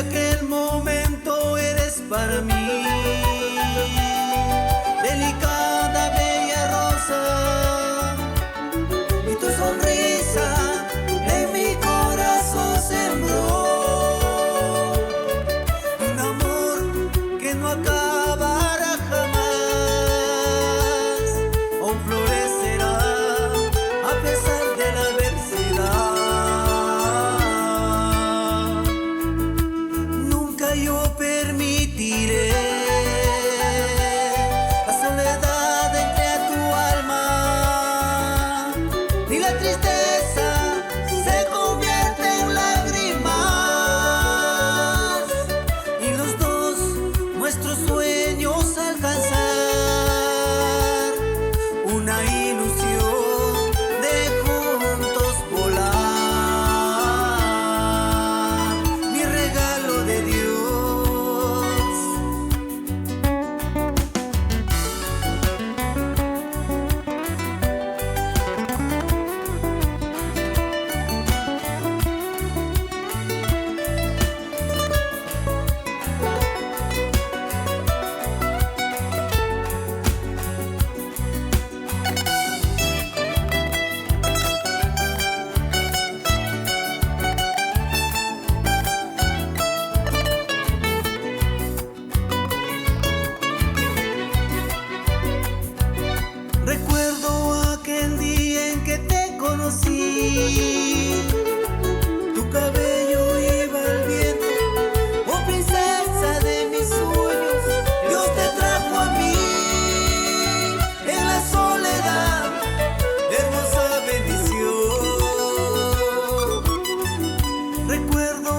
aquel momento eres para mí delicada, bella rosa, y tu sonrisa en mi corazón sembró un amor que no acabará jamás, aún florecerá a pesar de la adversidad. Nunca yo permitiré la soledad entre a tu alma, ni la tristeza se convierte en lágrimas, y los dos nuestros sueños alcanzar una ilusión de juntos volar, mi regalo de Dios. Recuerdo aquel día en que te conocí, tu cabello iba al viento, oh princesa de mis sueños, Dios te trajo a mí en la soledad, hermosa bendición. Recuerdo